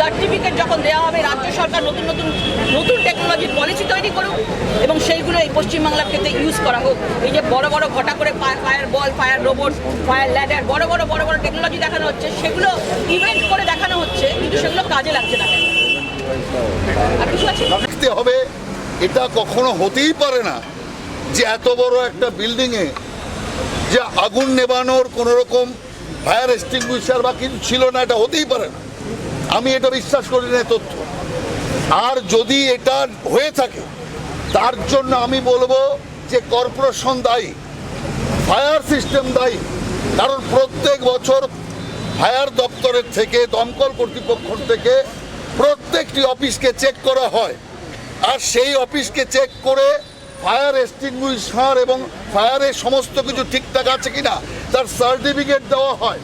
Certificate যখন দেওয়া হবে রাজ্য সরকার নতুন নতুন নতুন টেকনোলজির পলিসি তৈরি করুক এবং সেইগুলো এই পশ্চিমবাংলার ক্ষেত্রে ইউজ করা হোক। এই যে বড় বড় ঘটা করে ফায়ার বল, ফায়ার রোবট, ফায়ার ল্যাডার, বড় বড় টেকনোলজি দেখানো হচ্ছে, সেগুলো ইভেন্ট করে দেখানো হচ্ছে, কিন্তু সেগুলো কাজে লাগছে না। আর কিছু আছে দেখতে হবে, এটা কখনো হতেই পারে না যে এত বড় একটা বিল্ডিংয়ে যে আগুন নেভানোর কোনো রকম ফায়ার এক্সটিংগুইশার বা কিছু ছিল না, এটা হতেই পারে না। আমি এটা বিশ্বাস করি না তথ্য। আর যদি এটা হয়ে থাকে তার জন্য আমি বলবো যে কর্পোরেশন দায়ী, ফায়ার সিস্টেম দায়ী। কারণ প্রত্যেক বছর ফায়ার দপ্তরের থেকে, দমকল কর্তৃপক্ষ থেকে প্রত্যেকটি অফিসকে চেক করা হয়, আর সেই অফিসকে চেক করে ফায়ার এক্সটিংগুইশার এবং ফায়ারের সমস্ত কিছু ঠিকঠাক আছে কিনা তার সার্টিফিকেট দেওয়া হয়।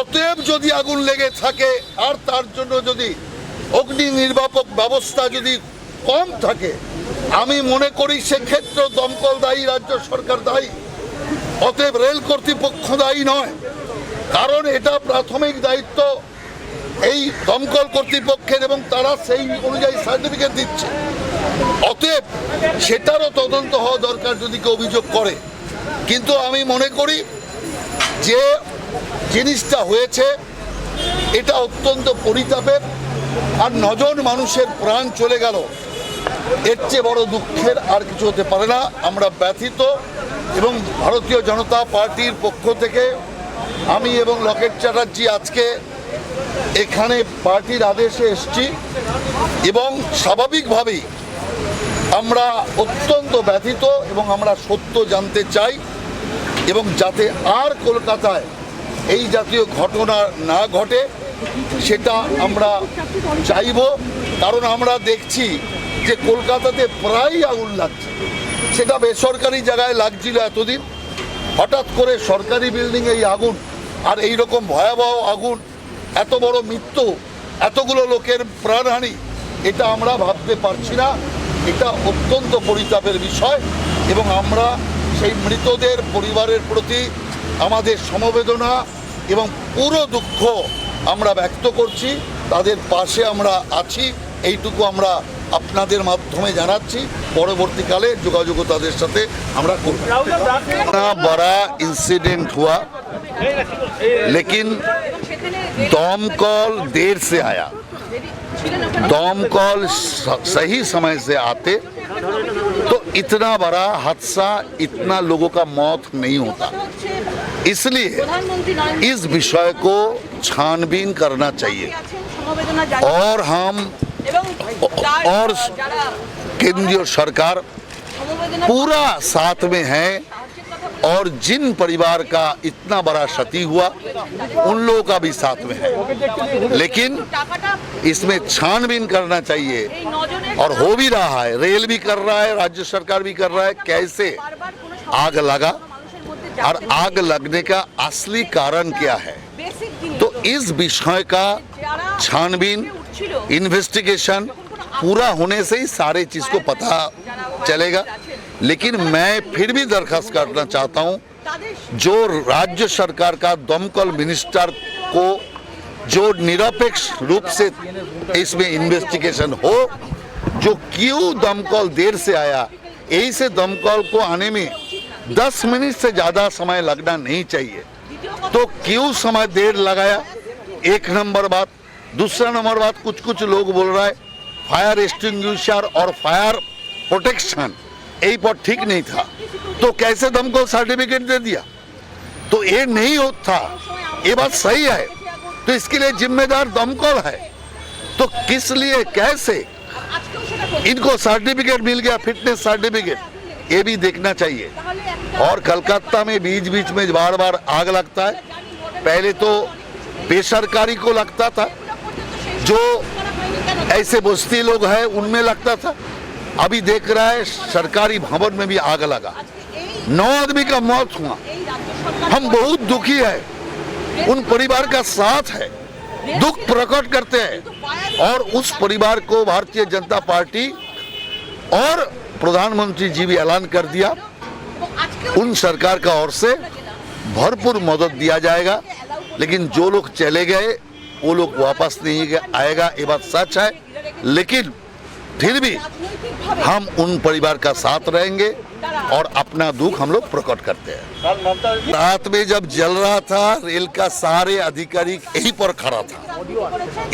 অতএব যদি আগুন লেগে থাকে আর তার জন্য যদি অগ্নি নির্বাপক ব্যবস্থা যদি কম থাকে, আমি মনে করি সেক্ষেত্রে দমকল দায়ী, রাজ্য সরকার দায়ী। অতএব রেল কর্তৃপক্ষ দায়ী নয়, কারণ এটা প্রাথমিক দায়িত্ব এই দমকল কর্তৃপক্ষের এবং তারা সেই অনুযায়ী সার্টিফিকেট দিচ্ছে। অতএব সেটারও তদন্ত হওয়া দরকার যদি কেউ অভিযোগ করে। কিন্তু আমি মনে করি যে জিনিসটা হয়েছে এটা অত্যন্ত পরিতাপের। আর 9 জন মানুষের প্রাণ চলে গেল, এর চেয়ে বড় দুঃখের আর কিছু হতে পারে না। আমরা ব্যথিত এবং ভারতীয় জনতা পার্টির পক্ষ থেকে আমি এবং লকেট চ্যাটার্জি আজকে এখানে পার্টির আদেশে এসেছি এবং স্বাভাবিকভাবেই আমরা অত্যন্ত ব্যথিত এবং আমরা সত্য জানতে চাই এবং যাতে আর কলকাতায় এই জাতীয় ঘটনা না ঘটে সেটা আমরা চাইব। কারণ আমরা দেখছি যে কলকাতাতে প্রায়ই আগুন লাগছে, সেটা বেসরকারি জায়গায় লাগছিল এতদিন, হঠাৎ করে সরকারি বিল্ডিংয়ে এই আগুন, আর এই রকম ভয়াবহ আগুন, এত বড় মৃত্যু, এতগুলো লোকের প্রাণহানি, এটা আমরা ভাবতে পারছি না। এটা অত্যন্ত পরিতাপের বিষয় এবং আমরা সেই মৃতদের পরিবারের প্রতি আমাদের সমবেদনা এবং পুরো দুঃখ আমরা ব্যক্ত করছি। তাদের পাশে আমরা আছি, এইটুকু আমরা আপনাদের মাধ্যমে জানাচ্ছি। পরবর্তীকালে যোগাযোগ তাদের সাথে আমরা করব। इतना बड़ा इंसिडेंट हुआ, लेकिन दमकल देर से आया। दमकल सही समय से आते तो इतना बड़ा हादसा, इतना लोगों का मौत नहीं होता। इसलिए इस विषय को छानबीन करना चाहिए और हम और केंद्रीय सरकार पूरा साथ में है। और जिन परिवार का इतना बड़ा क्षति हुआ उन लोगों का भी साथ में है, लेकिन इसमें छानबीन करना चाहिए और हो भी रहा है। रेल भी कर रहा है, राज्य सरकार भी कर रहा है, कैसे आग लगा और आग लगने का असली कारण क्या है। तो इस विषय का छानबीन, इन्वेस्टिगेशन पूरा होने से ही सारे चीज को पता चलेगा। लेकिन मैं फिर भी दरखास्त करना चाहता हूं, जो राज्य सरकार का दमकल मिनिस्टर को जो निरपेक्ष रूप से इसमें इन्वेस्टिगेशन हो, जो क्यों दमकल देर से आया, यही से दमकल को आने में 10 मिनट से ज़्यादा समय लगना नहीं चाहिए। तो क्यों समय देर लगाया, एक नंबर बात। दूसरा नंबर बात, कुछ लोग बोल रहा है फायर एक्सटिंग्विशर और फायर प्रोटेक्शन यही पर ठीक नहीं था, तो कैसे दमकल सर्टिफिकेट दे दिया? तो ये नहीं होता, ये बात सही है। तो इसके लिए जिम्मेदार दमकल है। तो किस लिए, कैसे इनको सर्टिफिकेट मिल गया, फिटनेस सर्टिफिकेट, ये भी देखना चाहिए। और कलकत्ता में बीच बीच में बार बार आग लगता है। पहले तो बेसरकारी को लगता था, जो ऐसे बस्ती लोग हैं उनमें लगता था। अभी देख रहा है सरकारी भवन में भी आग लगा, 9 आदमी का मौत हुआ। हम बहुत दुखी है, उन परिवार का साथ है, दुख प्रकट करते हैं। और उस परिवार को भारतीय जनता पार्टी और प्रधानमंत्री जी भी ऐलान कर दिया, उन सरकार का ओर से भरपूर मदद दिया जाएगा। लेकिन जो लोग चले गए वो लोग वापस नहीं आएगा, ये बात सच है। लेकिन फिर भी हम उन परिवार का साथ रहेंगे और अपना दुख हम लोग प्रकट करते हैं। रात में जब जल रहा था, रेल का सारे अधिकारी यहीं पर खड़ा था,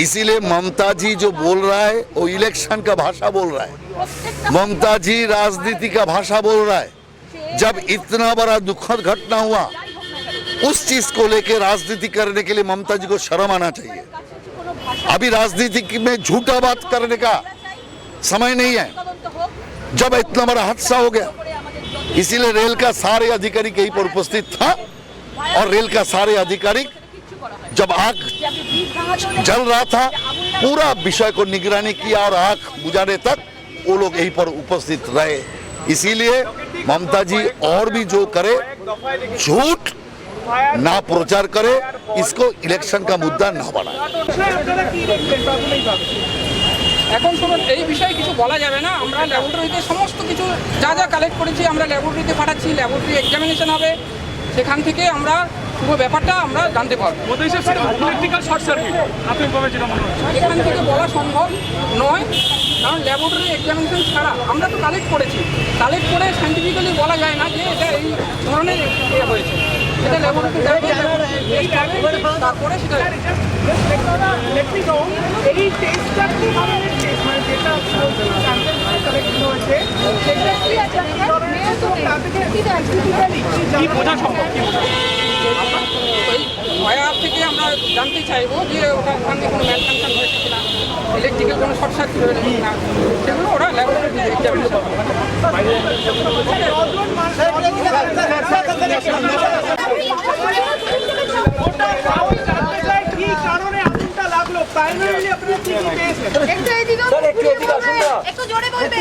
इसीलिए ममता जी जो बोल रहा है वो इलेक्शन का भाषा बोल रहा है, ममता जी राजनीति का भाषा बोल रहा है। जब इतना बड़ा दुखद घटना हुआ, उस चीज को लेके राजनीति करने के लिए ममता जी को शर्म आना चाहिए। अभी राजनीति में झूठा बात करने का समय नहीं है, जब इतना बड़ा हादसा हो गया। इसीलिए रेल का सारे अधिकारी कहीं पर उपस्थित था और रेल का सारे अधिकारी जब आग जल रहा था पूरा विषय को निगरानी किया और आग बुझाने तक वो लोग यहीं पर उपस्थित रहे। इसीलिए ममता जी और भी जो करे, झूठ ना प्रचार करे, इसको इलेक्शन का मुद्दा ना बनाए। এখন শুনুন, এই বিষয়ে কিছু বলা যাবে না। আমরা ল্যাবরেটরিতে সমস্ত কিছু যা যা কালেক্ট করেছি আমরা ল্যাবরেটরিতে পাঠাচ্ছি, ল্যাবরেটরি এক্সামিনেশন হবে, সেখান থেকে আমরা পুরো ব্যাপারটা আমরা জানতে পারবো। ইলেকট্রিক্যাল শর্ট সার্কিট প্রাথমিকভাবে যেটা মনে হচ্ছে এখান থেকে বলা সম্ভব নয়, কারণ ল্যাবরেটরি এক্সামিনেশন ছাড়া আমরা তো কালেক্ট করেছি, কালেক্ট করে সাইন্টিফিক্যালি বলা যায় না যে এটা এই ধরনের ইয়ে হয়েছে। এটা ল্যাবরেটরি তারপরে সেটা এই টেস্টটা কি ধরনের টেস্ট, মানে যেটা স্যাম্পল কালেক্ট হয়েছে সেটা কি বোঝা সম্ভব, কি বোঝা ওয়ার থেকে আমরা জানতে চাইবো যে ওখানে কোনো ম্যালফাংশন হয়েছে কিনা, ইলেকট্রিক্যাল কোনো শর্ট সার্কিট হয়েছে কিনা, সেগুলো ওরা ল্যাবরেটরিতে এক্সামিনেশন করবে। কি কারণে আগুনটা লাগলো, প্রাইমারিলি আপনারা কি কি পেয়েছেন? একটু জোরে বলবে।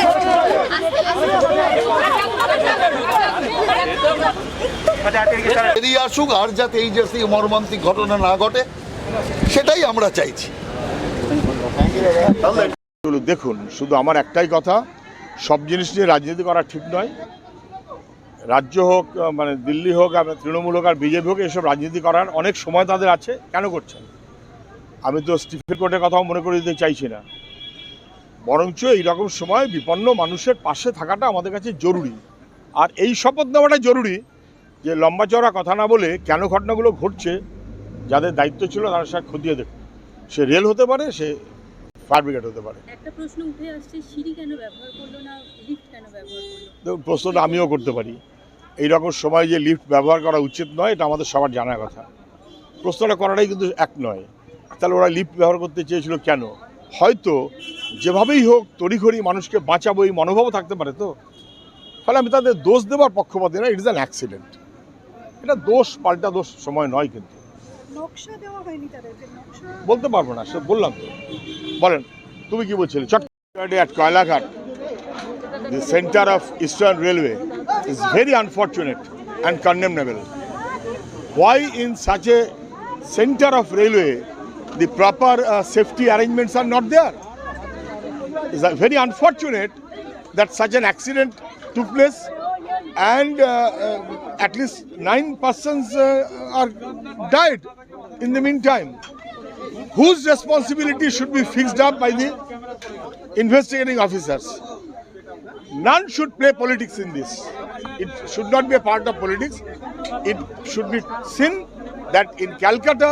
বেরিয়ে আসুক আর যাতে এই যে মর্মান্তিক ঘটনা না ঘটে, সেটাই আমরা চাইছি। দেখুন, শুধু আমার একটাই কথা, সব জিনিস নিয়ে রাজনীতি করা ঠিক নয়। রাজ্য হোক, মানে দিল্লি হোক, তৃণমূল হোক আর বিজেপি হোক, এসব রাজনীতি করার অনেক সময় তাদের আছে, কেন করছেন? আমি তো স্টিফেন কোর্টের কথাও মনে করে দিতে চাইছি না, বরঞ্চ এইরকম সময় বিপন্ন মানুষের পাশে থাকাটা আমাদের কাছে জরুরি। আর এই শপথ নেওয়াটা জরুরি যে লম্বা চওড়া কথা না বলে কেন ঘটনাগুলো ঘটছে, যাদের দায়িত্ব ছিল তার সাথে খতিয়ে দেখুন। সে রেল হতে পারে, সে ফায়ার ব্রিগেড হতে পারে। একটা প্রশ্ন উঠে আসছে, সিঁড়ি কেন ব্যবহার করলো না, লিফট কেন ব্যবহার করলো? দেখুন, প্রশ্নটা আমিও করতে পারি। এইরকম সময় যে লিফট ব্যবহার করা উচিত নয়, এটা আমাদের সবার জানার কথা। প্রশ্নটা করাটাই কিন্তু এক নয়। তাহলে ওরা লিফট ব্যবহার করতে চেয়েছিল কেন? হয়তো যেভাবেই হোক তড়িঘড়ি মানুষকে বাঁচাবো এই মনোভাবও থাকতে পারে। তো ফলে আমি তাদের দোষ দেবার পক্ষপাতী না, ইট ইজ অ্যান অ্যাক্সিডেন্ট। এটা দোষ পাল্টা দোষ সময় নয়। কিন্তু নকশা দেওয়া হয়নি তাদেরকে, নকশা বলতে পারবো না, সে বললাম তো। বলেন, তুমি কি বলছিলে? চট্টগ্রামে at Koilaghat, the center of Eastern Railway is very unfortunate and condemnable. Why in such a center of railway the proper safety arrangements are not there? It's very unfortunate that such an accident took place and at least 9 persons are died in the meantime. Whose responsibility should be fixed up by the investigating officers? None should play politics in this. It should not be a part of politics. It should be seen that in Calcutta,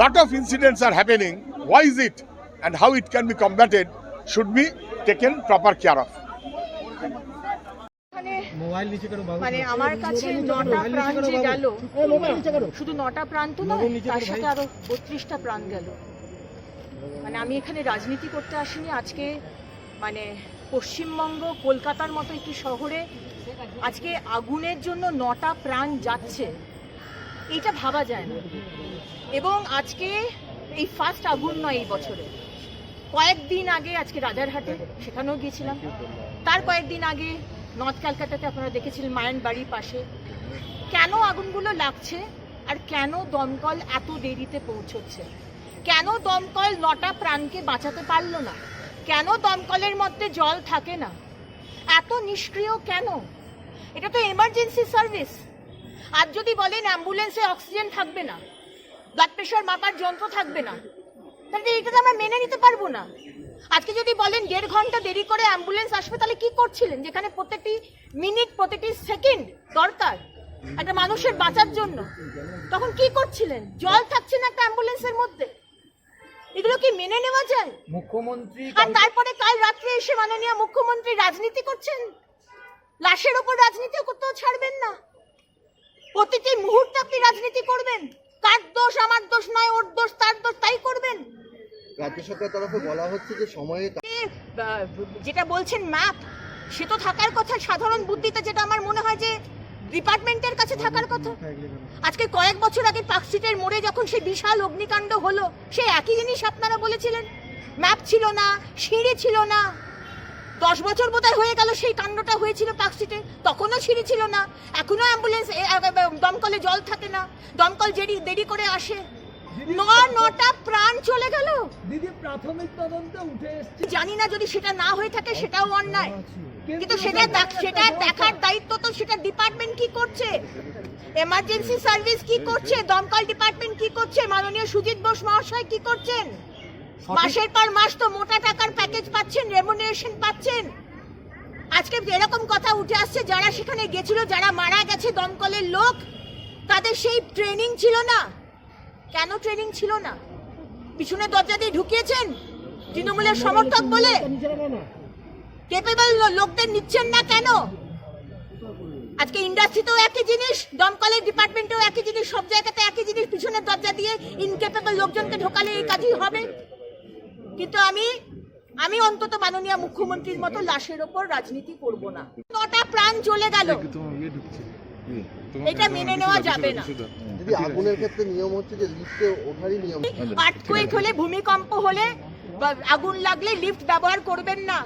lot of incidents are happening. Why is it and how it can be combated should be taken proper care of. মানে আমার কাছে 9টা প্রাণ যে গেল, শুধু 9টা প্রাণ তো নয়, তার সাথে আরো 32টা প্রাণ গেল। মানে আমি এখানে রাজনীতি করতে আসিনি। আজকে মানে পশ্চিমবঙ্গ, কলকাতার মতো একটি শহরে আজকে আগুনের জন্য 9টা প্রাণ যাচ্ছে, এইটা ভাবা যায় না। এবং আজকে এই ফার্স্ট আগুন নয় এই বছরে, কয়েকদিন আগে আজকে রাজারহাটে, সেখানেও গিয়েছিলাম। তার কয়েকদিন আগে নর্থ ক্যালকাটাতে আপনারা দেখেছিলেন, মায়ান বাড়ির পাশে। কেন আগুনগুলো লাগছে আর কেন দমকল এত দেরিতে পৌঁছচ্ছে? কেন দমকল 9টা প্রাণকে বাঁচাতে পারলো না? কেন দমকলের মধ্যে জল থাকে না? এত নিষ্ক্রিয় কেন? এটা তো এমার্জেন্সি সার্ভিস। আর যদি বলেন অ্যাম্বুলেন্সে অক্সিজেন থাকবে না, ব্লাড প্রেশার মাপার যন্ত্র থাকবে না, তাহলে এটা তো আমরা মেনে নিতে পারবো না। আজকে যদি বলেন 1.5 ঘন্টা দেরি করে অ্যাম্বুলেন্স আসবে, তাহলে কি করছিলেন? যেখানে প্রত্যেকটি মিনিট প্রত্যেকটি সেকেন্ড দরকার একটা মানুষের বাঁচার জন্য, তখন কি করছিলেন? জল থাকছে না একটা অ্যাম্বুলেন্সের মধ্যে, এগুলো কি মেনে নেওয়া যায়? মুখ্যমন্ত্রী আর তারপরে কাল রাত্রে এসে মাননীয় মুখ্যমন্ত্রী রাজনীতি করছেন, লাশের ওপর রাজনীতি করতেও ছাড়বেন না। প্রতিটি মুহূর্তে আপনি রাজনীতি করবেন, কার দোষ আমার দোষ নয়, ওর দোষ তার দোষ, তাই করবেন। রাজ্য সরকারের তরফে বলা হচ্ছে যে সময়ে যেটা বলছেন ম্যাপ, সে তো থাকার কথা সাধারণ বুদ্ধিতে, যেটা আমার মনে হয় যে ডিপার্টমেন্টের কাছে থাকার কথা। আজকে কয়েক বছর আগে পার্কস্ট্রিটের মোড়ে যখন সেই বিশাল অগ্নিকাণ্ড হলো, সেই একই জিনিস আপনারা বলেছিলেন, ম্যাপ ছিল না, সিঁড়ি ছিল না। 10 বছর বোধহয় হয়ে গেল সেই কাণ্ডটা হয়েছিল পার্কস্ট্রিটে, তখনও সিঁড়ি ছিল না, এখনো অ্যাম্বুলেন্স দমকলে জল থাকে না, দমকল দেরি করে আসে। 9টা প্রাণ চলে গেল। দিদি প্রাথমিক তদন্তে উঠে এসেছে, জানি না যদি সেটা না হয়ে থাকে সেটাও অন্যায়, কিন্তু সেটা দেখার দায়িত্ব তো সেটা ডিপার্টমেন্ট কি করছে, এমার্জেন্সি সার্ভিস কি করছে, দমকল ডিপার্টমেন্ট কি করছে, মাননীয় সুজিত বোস মহাশয় কি করছেন? মাসের পর মাস তো মোটা টাকার প্যাকেজ পাচ্ছেন, রেমুনারেশন পাচ্ছেন। আজকে এরকম কথা উঠে আসছে, যারা সেখানে গেছিল, যারা মারা গেছে দমকলের লোক, তাদের সেই ট্রেনিং ছিল না। কেন ট্রেনিং ছিল না? পিছনে দরজা দিয়ে ঢুকিয়েছেন তৃণমূলের সমর্থক বলে? কেপেবল লোকদের নিচ্ছেন না কেন? আজকে ইন্ডাস্ট্রিতেও একই জিনিস, দমকলের ডিপার্টমেন্টেও একই জিনিস, সব জায়গাতে একই জিনিস, পিছনের দরজা দিয়ে ইনকেপেবল লোকজনকে ঢোকালে এই কাজই হবে। কিন্তু আমি অন্তত মাননীয় মুখ্যমন্ত্রীর মতো লাশের ওপর রাজনীতি করব না। 9টা প্রাণ চলে গেল, এটা মেনে নেওয়া যাবে না। দিদি আগুনের ক্ষেত্রে নিয়ম হচ্ছে যে লিফটে ওঠারই নিয়ম। আর্থকুয়েক হলে, ভূমিকম্প হলে, আগুন লাগলে লিফট ব্যবহার করবেন না।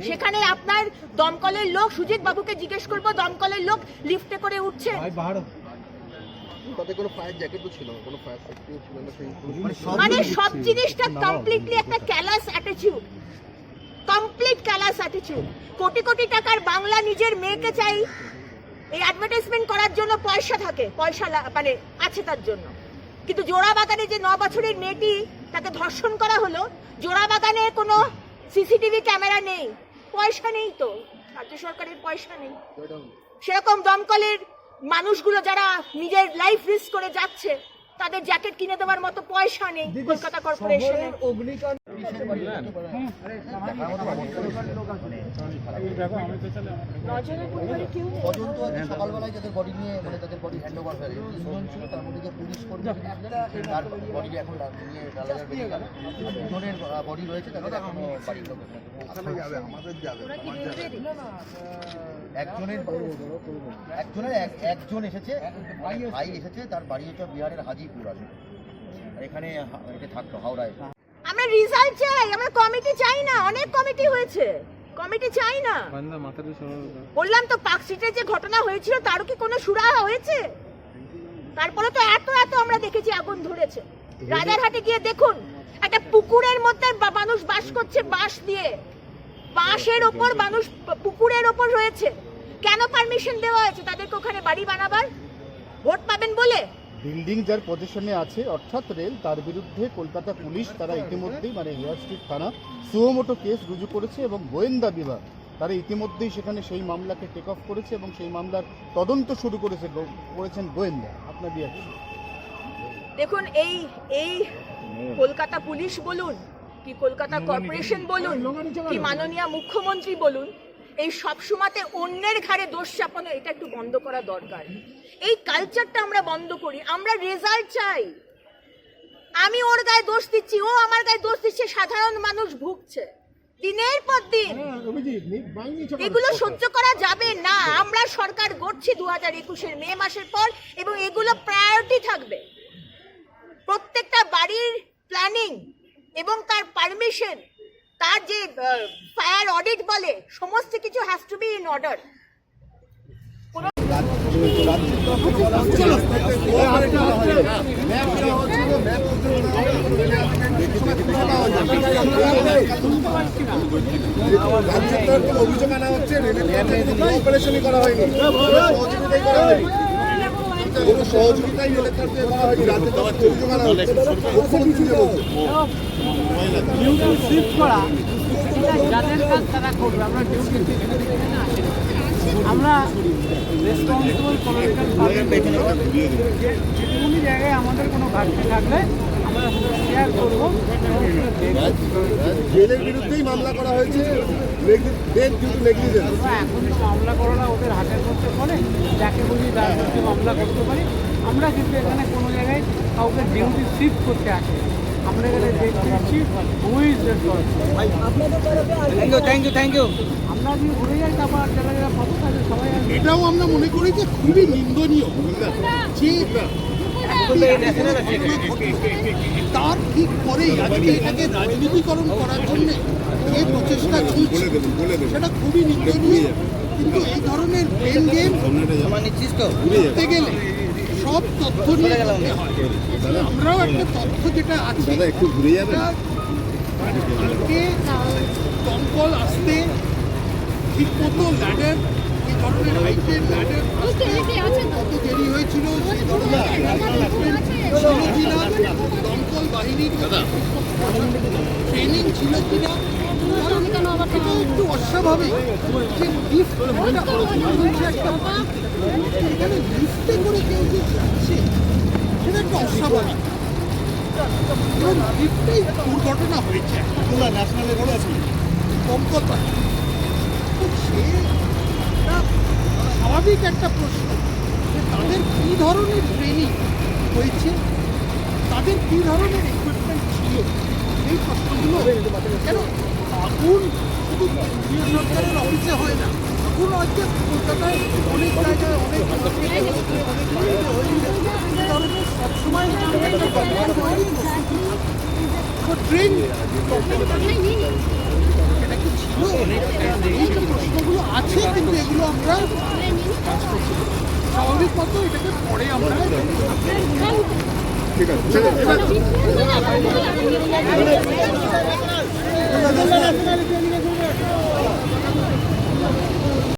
সেখানে আপনার দমকলের লোক, সুজিত বাবুকে জিজ্ঞেস করবো, দমকলের লোক লিফটে করে উঠছে, তাতে কোনো ফায়ার জ্যাকেটও ছিল না, কোনো ফায়ার সেফটিও ছিল না, সেই মানে সব জিনিসটা কমপ্লিটলি একটা callous attitude, complete callous attitude. Crore crore টাকার বাংলা নিজের মেয়েকে চাই, এই অ্যাডভার্টাইজমেন্ট করার জন্য পয়সা থাকে, মানে আছে তার জন্য। কিন্তু জোড়াবাগানে যে 9 বছরের মেয়েটি, তাকে ধর্ষণ করা হলো, জোড়াবাগানে কোনো সিসিটিভি ক্যামেরা নেই, পয়সা নেই, তো রাজ্য সরকারের পয়সা নেই। সেরকম দমকলের মানুষগুলো যারা নিজের লাইফ রিস্ক করে যাচ্ছে, তাদের জ্যাকেট কিনে দেওয়ার মতো পয়সা নেই কলকাতা কর্পোরেশনে। অগ্নিকাণ্ড নজরের পরিবারে কেউ নেই। পর্যন্ত সকালবেলায় যাদের বডি নিয়ে মানে তাদের বডি হ্যান্ড ওভার হয়ে গেছে, 2 জন ছিল, তার মধ্যে যে পুলিশ কর্মী তার বডি এখন নিয়ে ডালাজার বেরিয়ে গেল। 2 জনের বডি রয়েছে, তাদের এখনো বাড়ির লোক একজন এসেছে, ভাই এসেছে, তার বাড়ি হচ্ছে বিহারের হাজিপুর আছে, এখানে থাকতো হাওড়ায়। আমরা রেজাল্ট চাই, আমরা কমিটি চাই না। অনেক কমিটি হয়েছে, কমিটি চাই না। বললাম তো, পার্কস্ট্রিটের যে ঘটনা হয়েছিল তারও কি কোনো সুরাহা হয়েছে? তারপরে তো এত আমরা দেখেছি আগুন ধরেছে। রাজারহাটে গিয়ে দেখুন, একটা পুকুরের মধ্যে মানুষ বাস করছে, বাঁশ দিয়ে, বাঁশের ওপর মানুষ পুকুরের ওপর রয়েছে। কেন পারমিশন দেওয়া হয়েছে তাদেরকে ওখানে বাড়ি বানাবার? ভোট পাবেন বলে? বিল্ডিং যার পজিশনে আছে অর্থাৎ রেল, তার বিরুদ্ধে কলকাতা পুলিশ তারা ইতিমধ্যেই মানে হেয়ার স্ট্রিট থানা সুমোটো কেস রুজু করেছে এবং গোয়েন্দা বিভাগ তারা ইতিমধ্যেই সেখানে সেই মামলাকে টেক অফ করেছে এবং সেই মামলার তদন্ত শুরু করেছেন গোয়েন্দা। আপনার রিয়াকশন? দেখুন, এই কলকাতা পুলিশ বলুন, কি কলকাতা কর্পোরেশন বলুন, কি মাননীয় মুখ্যমন্ত্রী বলুন, এই সব সময়তে অন্যের ঘাড়ে দোষ চাপানো, এটা একটু বন্ধ করা দরকার। এই কালচারটা আমরা বন্ধ করি। আমরা রেজাল্ট চাই। আমি ওর গায়ে দোষ দিচ্ছি, ও আমার গায়ে দোষ দিচ্ছে, সাধারণ মানুষ ভুগছে দিনের পর দিন। এগুলো সহ্য করা যাবে না। আমরা সরকার গড়ছি 2021-এর মে মাসের পর, এবং এগুলো প্রায়োরিটি থাকবে। প্রত্যেকটা বাড়ির প্ল্যানিং এবং তার পারমিশন, তার যে ফায়ার অডিট বলে, সমস্ত কিছু has to be in order. অভিযোগ আনা হচ্ছে, অপারেশনই করা হয়নি। কোনো সহযোগিতাই এলাকার যে করা হয়নি, রাজ্যের কাছে অভিযোগ আনা হচ্ছে। মুখ্যমন্ত্রী যে বলছে ডিউটি শিফট করা এটা যাদের কাজ তারা করবে, আমরা ডিউটি শিফট আমরা রেসপন্সিবল পলিটিক্যাল পার্টি যেটুকুনি জায়গায় আমাদের কোনো ঘাটতি থাকলে আমরা শেয়ার করবো। জেলের বিরুদ্ধেই মামলা করা হয়েছে, ডেথ ডিউ টু নেগলিজেন্স। এখন তো মামলা করাটা ওদের হাতের মধ্যে পড়ে, যাকে বলি তার বিরুদ্ধে মামলা করতে পারি। আমরা কিন্তু এখানে কোনো জায়গায় কাউকে ডিউটি শিফট করতে আসি, আমরা এখানে দেখছি হুইজ থ্যাংক ইউ। আমরা যদি ঘুরে যাই তারপর যারা যারা পথ আছে সবাই আসবে। এটাও আমরা মনে করি যে খুবই নিন্দনীয় যে তার ঠিক পরেই আজকে এটাকে রাজনীতিকরণ করার জন্য যে প্রচেষ্টা চলছে সেটা খুবই নিন্দনীয়। কিন্তু এই ধরনের ব্রেন গেম করতে গেলে সব তথ্য নিয়ে করতে হয়। আমরাও একটা তথ্য যেটা আছে একটু ঘুরে যাবে, আজকে দমকল আসতে ঠিক মতো ল্যাডার, এই ধরনের হাইটের ল্যাডার কত দেরি হয়েছিল, সেই ধরনের ছিল কিনা, দমকল বাহিনীর ট্রেনিং ছিল কিনা, এটা একটু অস্বাভাবিক। যে লিফট একটা এখানে লিফটে করে কেউ যে যাচ্ছে সেটা একটা অস্বাভাবিক, এবং লিফটেই দুর্ঘটনা হয়েছে ন্যাশনালে করেছি দমকল বাহিনী। সেটা স্বাভাবিক একটা প্রশ্ন যে তাদের কী ধরনের ট্রেনিং হয়েছে, তাদের কী ধরনের ইকুইপমেন্ট ছিল, এই প্রশ্নগুলো কেন আগুন শুধু কেন্দ্রীয় সরকারের অফিসে হয় না, আগুন হচ্ছে কলকাতায় অনেক জায়গায় অনেক ধরনের সবসময় ট্রেন এটা কি ছিল, এই যে প্রশ্নগুলো আছে, কিন্তু এগুলো আমরা স্বাভাবিক মতো এটাকে পরে আমরা ঠিক আছে।